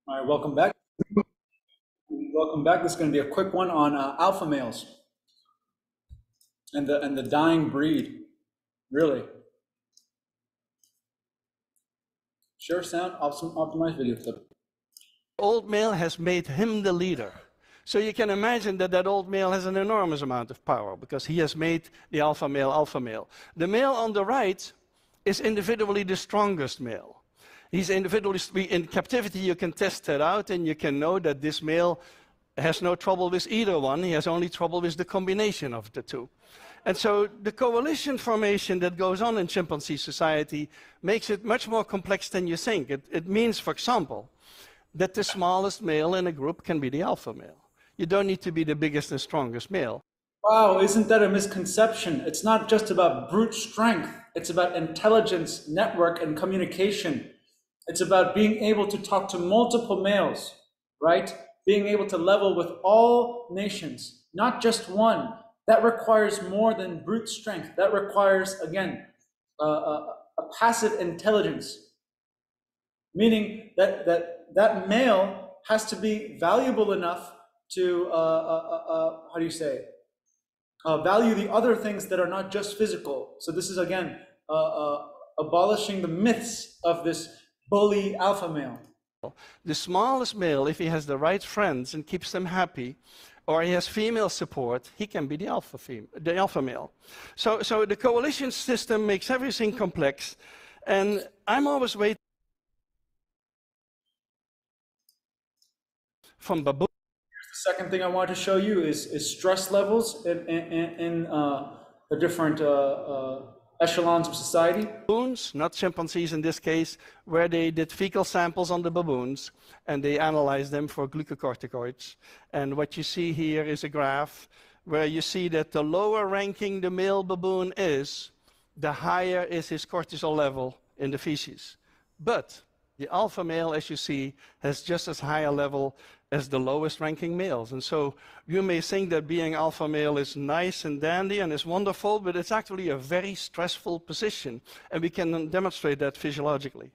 All right, welcome back. Welcome back. This is going to be a quick one on alpha males and the dying breed. Really. Share sound, optimize video clip. Old male has made him the leader. So you can imagine that that old male has an enormous amount of power because he has made the alpha male alpha male. The male on the right is individually the strongest male. He's individually, in captivity you can test that out and you can know that this male has no trouble with either one, he has only trouble with the combination of the two. And so the coalition formation that goes on in chimpanzee society makes it much more complex than you think. It means, for example, that the smallest male in a group can be the alpha male. You don't need to be the biggest and strongest male. Wow, isn't that a misconception? It's not just about brute strength. It's about intelligence, network, and communication. It's about being able to talk to multiple males, right? Being able to level with all nations, not just one. That requires more than brute strength. That requires, again, a passive intelligence, meaning that male has to be valuable enough to, how do you say, value the other things that are not just physical. So this is, again, abolishing the myths of this bully alpha male. The smallest male, if he has the right friends and keeps them happy, or he has female support, he can be the alpha male. So the coalition system makes everything complex, and I'm always waiting from baboon. The second thing I want to show you is stress levels in the different echelons of society. Baboons, not chimpanzees in this case, where they did fecal samples on the baboons and they analyzed them for glucocorticoids. And what you see here is a graph where you see that the lower ranking the male baboon is, the higher is his cortisol level in the feces. But the alpha male, as you see, has just as high a level as the lowest ranking males. And so you may think that being alpha male is nice and dandy and is wonderful, but it's actually a very stressful position. And we can demonstrate that physiologically.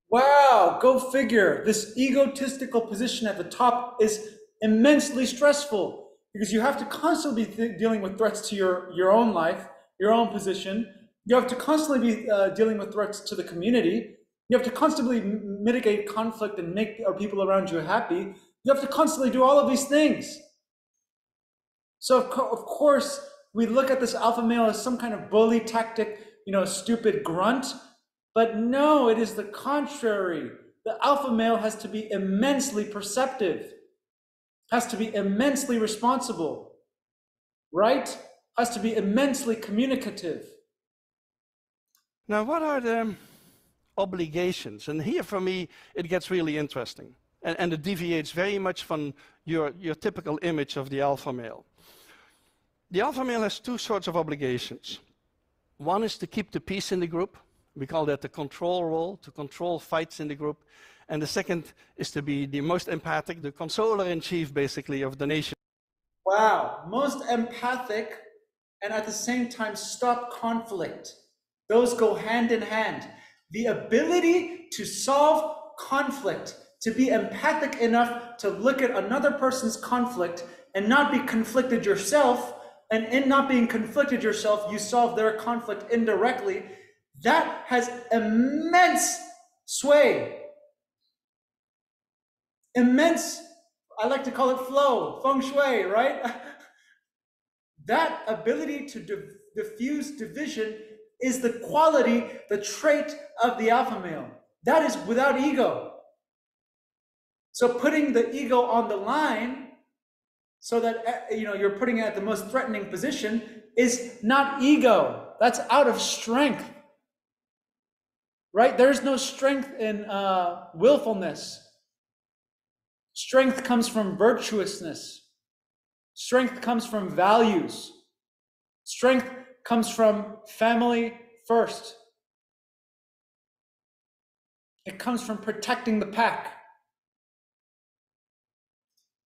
Wow, go figure. This egotistical position at the top is immensely stressful because you have to constantly be dealing with threats to your own life, your own position. You have to constantly be dealing with threats to the community. You have to constantly mitigate conflict and make people around you happy. You have to constantly do all of these things. So of course, we look at this alpha male as some kind of bully tactic, stupid grunt. But no, it is the contrary. The alpha male has to be immensely perceptive, has to be immensely responsible, right? Has to be immensely communicative. Now, what are the obligations? And here, for me, it gets really interesting. And it deviates very much from your typical image of the alpha male. The alpha male has two sorts of obligations. One is to keep the peace in the group. We call that the control role, to control fights in the group. And the second is to be the most empathic, the consoler-in-chief, basically, of the nation. Wow, most empathic and at the same time stop conflict. Those go hand in hand. The ability to solve conflict, to be empathic enough to look at another person's conflict and not be conflicted yourself, and in not being conflicted yourself, you solve their conflict indirectly. That has immense sway. Immense, I like to call it flow, feng shui, right? That ability to diffuse division is the quality, the trait of the alpha male. That is without ego. So putting the ego on the line so that you're putting it at the most threatening position is not ego. That's out of strength. Right? There's no strength in willfulness. Strength comes from virtuousness. Strength comes from values. Strength comes from family first. It comes from protecting the pack.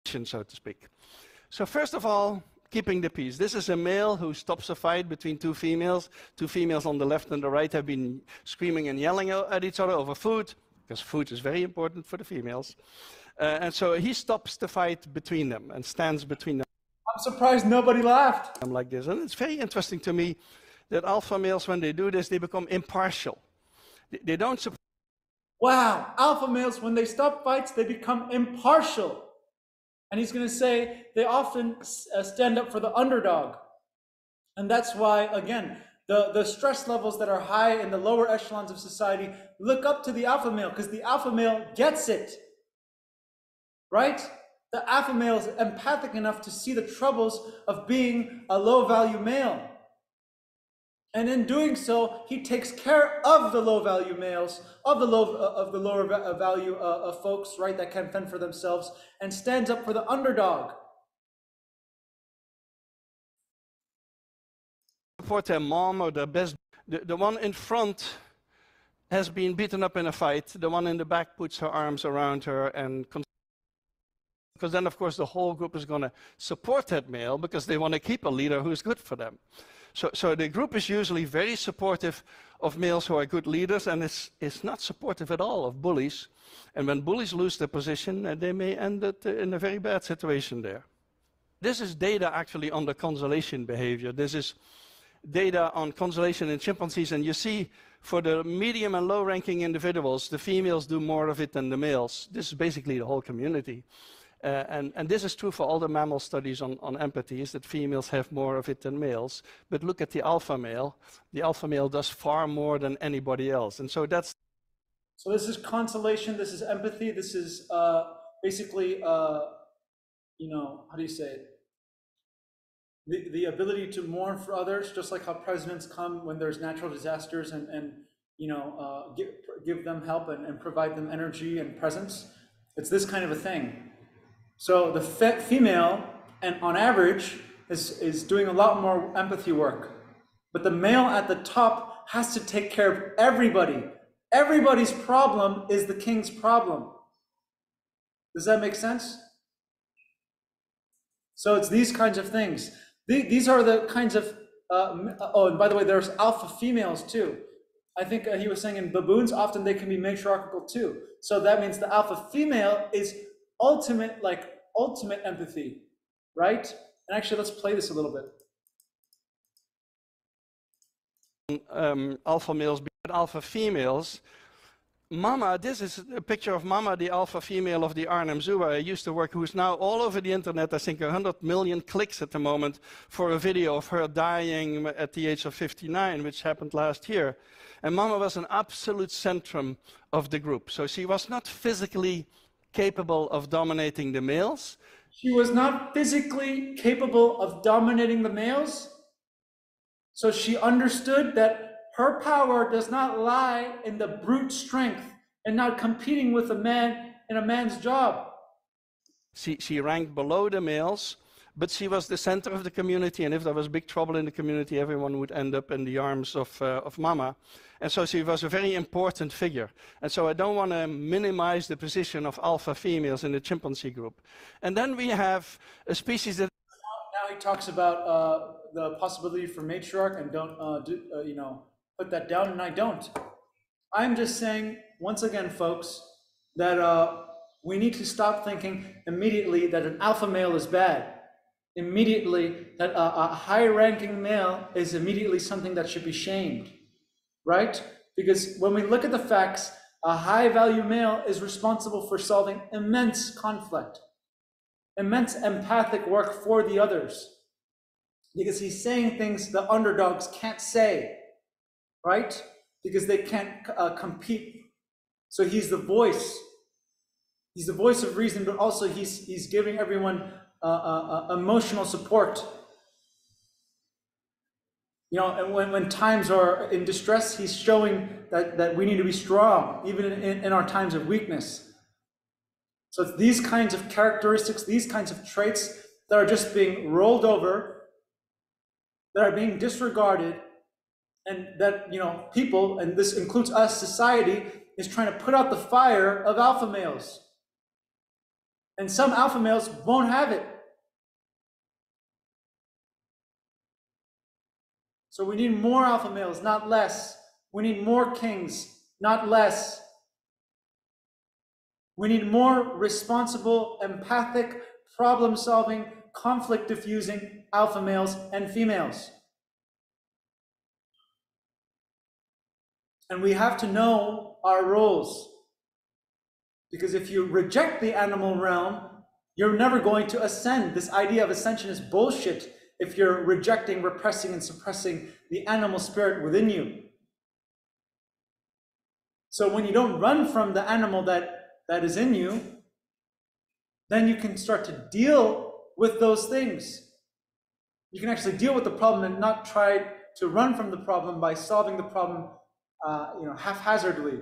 So to speak. So first of all, keeping the peace. This is a male who stops a fight between two females. Two females on the left and the right have been screaming and yelling at each other over food, because food is very important for the females. And so he stops the fight between them and stands between them. I'm surprised nobody laughed. Like this. And it's very interesting to me that alpha males, when they do this, they become impartial. They don't support. Wow, alpha males, when they stop fights, they become impartial. And he's going to say they often stand up for the underdog. And that's why, again, the stress levels that are high in the lower echelons of society look up to the alpha male, because the alpha male gets it, right? The alpha male is empathic enough to see the troubles of being a low-value male. And in doing so, he takes care of the low-value males, of the lower value folks, right, that can fend for themselves, and stands up for the underdog. Support their mom or their best. The one in front has been beaten up in a fight. The one in the back puts her arms around her, and because then, of course, the whole group is going to support that male because they want to keep a leader who's good for them. So the group is usually very supportive of males who are good leaders, and it's not supportive at all of bullies. And when bullies lose their position, they may end up in a very bad situation there. This is data actually on the consolation behavior. This is data on consolation in chimpanzees, and you see for the medium and low-ranking individuals, the females do more of it than the males. This is basically the whole community. And this is true for all the mammal studies on empathy, is that females have more of it than males. But look at the alpha male. The alpha male does far more than anybody else. And so that's... So this is consolation, this is empathy, this is basically, you know, how do you say it? The ability to mourn for others, just like how presidents come when there's natural disasters and you know, give them help and provide them energy and presence. It's this kind of a thing. So the female, and on average, is doing a lot more empathy work. But the male at the top has to take care of everybody. Everybody's problem is the king's problem. Does that make sense? So it's these kinds of things. These are the kinds of, oh, and by the way, there's alpha females too. I think he was saying in baboons, often they can be matriarchal too. So that means the alpha female is ultimate empathy, right? And actually, let's play this a little bit. Alpha males beat alpha females. Mama, this is a picture of Mama, the alpha female of the Arnhem Zoo, where I used to work, who's now all over the internet. I think 100 million clicks at the moment for a video of her dying at the age of 59, which happened last year. And Mama was an absolute centrum of the group. So she was not physically capable of dominating the males. She was not physically capable of dominating the males. So she understood that her power does not lie in the brute strength and not competing with a man in a man's job. She ranked below the males, but she was the center of the community, and if there was big trouble in the community, everyone would end up in the arms of Mama. And so she was a very important figure. And so I don't want to minimize the position of alpha females in the chimpanzee group. And then we have a species that... Now he talks about the possibility for matriarch, and don't, you know, put that down, and I don't. I'm just saying, once again, folks, that we need to stop thinking immediately that an alpha male is bad. Immediately that a high-ranking male is immediately something that should be shamed, right? Because when we look at the facts, a high-value male is responsible for solving immense conflict, immense empathic work for the others, because he's saying things the underdogs can't say, right? Because they can't compete. So he's the voice. He's the voice of reason, but also he's giving everyone emotional support. You know, and when times are in distress, he's showing that we need to be strong, even in our times of weakness. So it's these kinds of characteristics, these kinds of traits that are just being rolled over, that are being disregarded, and that, you know, people, and this includes us, society, is trying to put out the fire of alpha males. And some alpha males won't have it. So we need more alpha males, not less. We need more kings, not less. We need more responsible, empathic, problem-solving, conflict-diffusing alpha males and females. And we have to know our roles. Because if you reject the animal realm, you're never going to ascend. This idea of ascension is bullshit if you're rejecting, repressing, and suppressing the animal spirit within you. So when you don't run from the animal that is in you, then you can start to deal with those things. You can actually deal with the problem and not try to run from the problem by solving the problem haphazardly.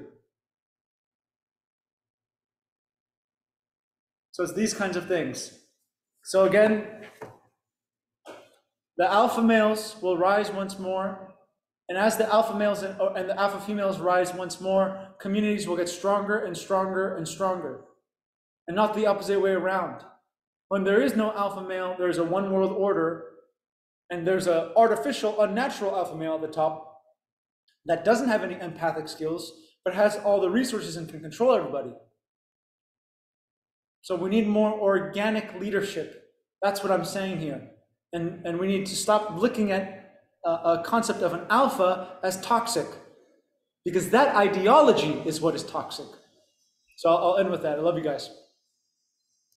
So it's these kinds of things. So again, the alpha males will rise once more. And as the alpha males and the alpha females rise once more, communities will get stronger and stronger and stronger. And not the opposite way around. When there is no alpha male, there's a one world order, and there's an artificial, unnatural alpha male at the top that doesn't have any empathic skills, but has all the resources and can control everybody. So we need more organic leadership. That's what I'm saying here. And we need to stop looking at a concept of an alpha as toxic, because that ideology is what is toxic. So I'll end with that. I love you guys.